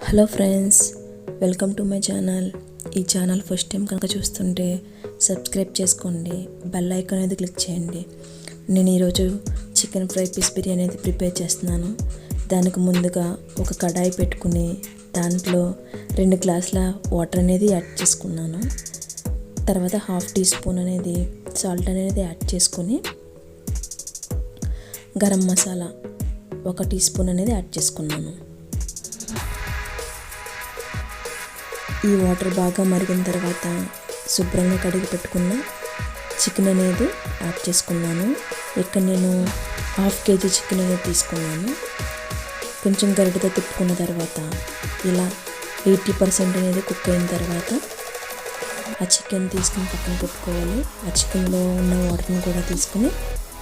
Hello friends, welcome to my channel. ఈ channel first time కనుక చూస్తుంటే సబ్స్క్రైబ్ చేసుకోండి, బెల్ ఐకాన్ అనేది క్లిక్ చేయండి. నేను ఈరోజు చికెన్ ఫ్రై పీస్ బిర్యానీ అనేది ప్రిపేర్ చేస్తున్నాను. దానికి ముందుగా ఒక కడాయి పెట్టుకుని దాంట్లో 2 గ్లాసుల వాటర్ అనేది యాడ్ చేసుకున్నాను. తర్వాత 1/2 టీ స్పూన్ అనేది సాల్ట్ అనేది యాడ్ చేసుకొని గరం మసాలా 1 టీ స్పూన్ అనేది యాడ్ చేసుకున్నాను. ఈ వాటర్ బాగా మరిగిన తర్వాత శుభ్రంగా కడిగి పెట్టుకున్న చికెన్ అనేది యాడ్ చేసుకున్నాను. ఇక్కడ నేను 1/2 కేజీ చికెన్ అనేది తీసుకున్నాను. కొంచెం గరిటెతో తిప్పుకున్న తర్వాత ఇలా 80% అనేది కుక్ అయిన తర్వాత ఆ చికెన్ తీసుకుని పక్కన పెట్టుకోవాలి. ఆ చికెన్లో ఉన్న వాటర్ని కూడా తీసుకుని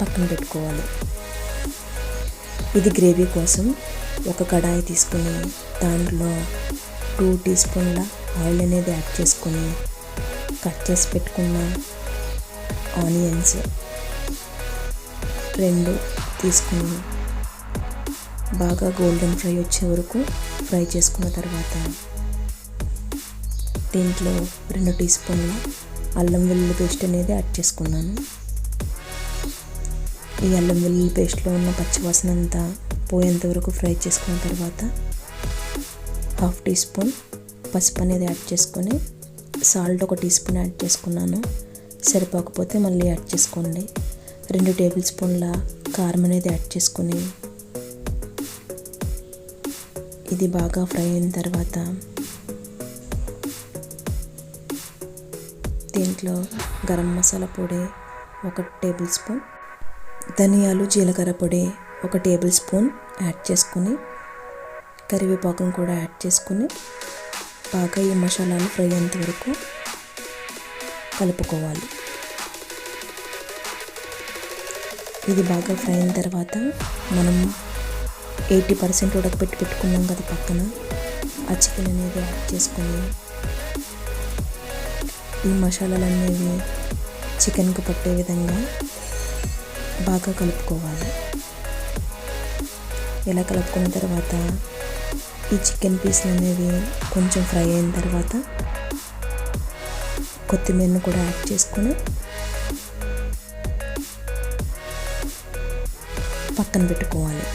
పక్కన పెట్టుకోవాలి. ఇది గ్రేవీ కోసం ఒక కడాయి తీసుకుని దాంట్లో 2 టీ స్పూన్ల ఆయిల్ అనేది యాడ్ చేసుకొని కట్ చేసి పెట్టుకున్న ఆనియన్స్ 2 తీసుకుని బాగా గోల్డెన్ ఫ్రై వచ్చే వరకు ఫ్రై చేసుకున్న తర్వాత దీంట్లో 2 టీ స్పూన్ల అల్లం వెల్లుల్లి పేస్ట్ అనేది యాడ్ చేసుకున్నాను. ఈ అల్లం వెల్లుల్లి పేస్ట్లో ఉన్న పచ్చివాసన అంతా పోయేంత వరకు ఫ్రై చేసుకున్న తర్వాత 1/2 టీ స్పూన్ పసుపు అనేది యాడ్ చేసుకొని సాల్ట్ 1 టీ స్పూన్ యాడ్ చేసుకున్నాను. సరిపోకపోతే మళ్ళీ యాడ్ చేసుకోండి. 2 టేబుల్ స్పూన్ల కారం అనేది యాడ్ చేసుకొని ఇది బాగా ఫ్రై అయిన తర్వాత దీంట్లో గరం మసాలా పొడి 1 టేబుల్ స్పూన్, ధనియాలు జీలకర్ర పొడి 1 టేబుల్ స్పూన్ యాడ్ చేసుకొని కరివేపాకును కూడా యాడ్ చేసుకొని బాగా ఈ మసాలాలు ఫ్రై అయ్యేంత వరకు కలుపుకోవాలి. ఇది బాగా ఫ్రై అయిన తర్వాత మనం 80% ఉడకపెట్టి పెట్టుకున్నాం కదా పక్కన, ఆ చికెన్ అనేది యాడ్ చేసుకొని ఈ మసాలాలు అనేవి చికెన్కి పట్టే విధంగా బాగా కలుపుకోవాలి. ఇలా కలుపుకున్న తర్వాత ఈ చికెన్ పీసులు అనేవి కొంచెం ఫ్రై అయిన తర్వాత కొత్తిమీరను కూడా యాడ్ చేసుకొని పక్కన పెట్టుకోవాలి.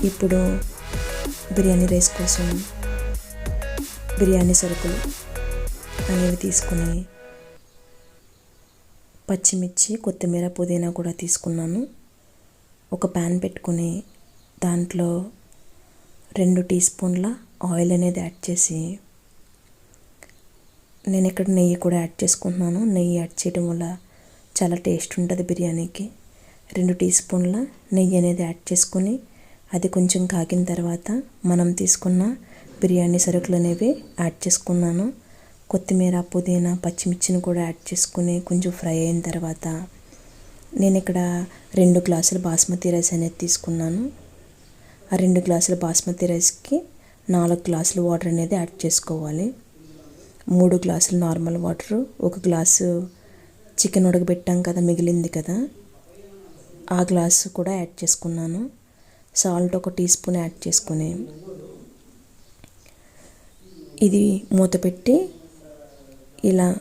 ఇప్పుడు బిర్యానీ రైస్ కోసం బిర్యానీ సరుకులు అనేవి తీసుకుని పచ్చిమిర్చి, కొత్తిమీర, పుదీనా కూడా తీసుకున్నాను. ఒక ప్యాన్ పెట్టుకుని దాంట్లో 2 టీ స్పూన్ల ఆయిల్ అనేది యాడ్ చేసి నేను ఇక్కడ నెయ్యి కూడా యాడ్ చేసుకుంటున్నాను. నెయ్యి యాడ్ చేయడం వల్ల చాలా టేస్ట్ ఉంటుంది బిర్యానీకి. 2 టీ స్పూన్ల నెయ్యి అనేది యాడ్ చేసుకొని అది కొంచెం కాగిన తర్వాత మనం తీసుకున్న బిర్యానీ సరుకులు అనేవి యాడ్ చేసుకున్నాను. కొత్తిమీర, పుదీనా, పచ్చిమిర్చిని కూడా యాడ్ చేసుకుని కొంచెం ఫ్రై అయిన తర్వాత నేను ఇక్కడ 2 గ్లాసుల బాస్మతి రైస్ అనేది తీసుకున్నాను. ఆ 2 గ్లాసుల బాస్మతి రైస్కి 4 గ్లాసుల వాటర్ అనేది యాడ్ చేసుకోవాలి. 3 గ్లాసులు నార్మల్ వాటరు, 1 గ్లాసు చికెన్ ఉడకబెట్టాం కదా, మిగిలింది కదా, ఆ గ్లాసు కూడా యాడ్ చేసుకున్నాను. సాల్ట్ 1 టీ స్పూన్ యాడ్ చేసుకొని ఇది మూత పెట్టి ఇలా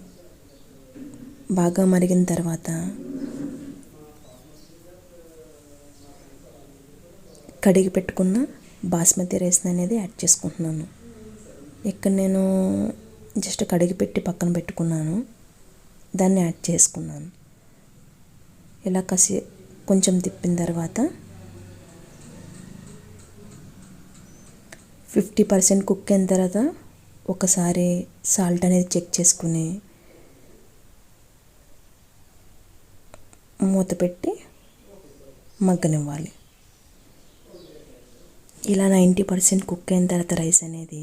బాగా మరిగిన తర్వాత కడిగి పెట్టుకున్న బాస్మతి రైస్ అనేది యాడ్ చేసుకుంటున్నాను. ఇక్కడ నేను జస్ట్ కడిగి పెట్టి పక్కన పెట్టుకున్నాను, దాన్ని యాడ్ చేసుకున్నాను. ఇలా కొంచెం తిప్పిన తర్వాత 50% కుక్ అయిన తర్వాత ఒకసారి సాల్ట్ అనేది చెక్ చేసుకుని మూత పెట్టి మగ్గనివ్వాలి. ఇలా 90% కుక్ అయిన తర్వాత రైస్ అనేది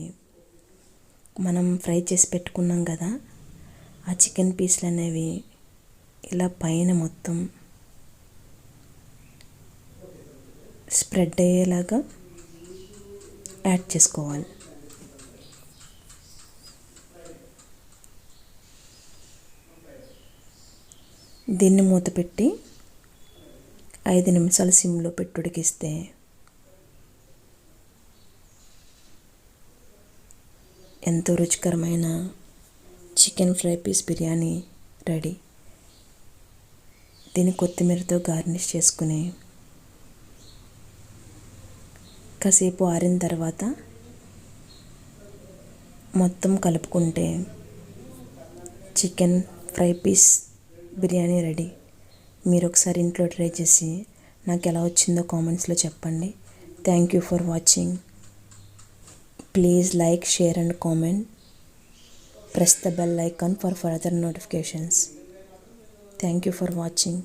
మనం ఫ్రై చేసి పెట్టుకున్నాం కదా, ఆ చికెన్ పీసులు అనేవి ఇలా పైన మొత్తం స్ప్రెడ్ అయ్యేలాగా యాడ్ చేసుకోవాలి. దీన్ని మూత పెట్టి 5 నిమిషాలు సిమ్లో పెట్టి ఉడికిస్తే ఎంతో రుచికరమైన chicken fry piece biryani ready. దీన్ని కొత్తిమీరతో గార్నిష్ చేసుకుని కాసేపు ఆరిన తర్వాత మొత్తం కలుపుకుంటే chicken fry piece biryani ready. మీరు ఒకసారి ఇంట్లో ట్రై చేసి నాకు ఎలా వచ్చిందో కామెంట్స్లో చెప్పండి. Thank you for watching. Please like, share and comment. Press the bell icon for further notifications. Thank you for watching.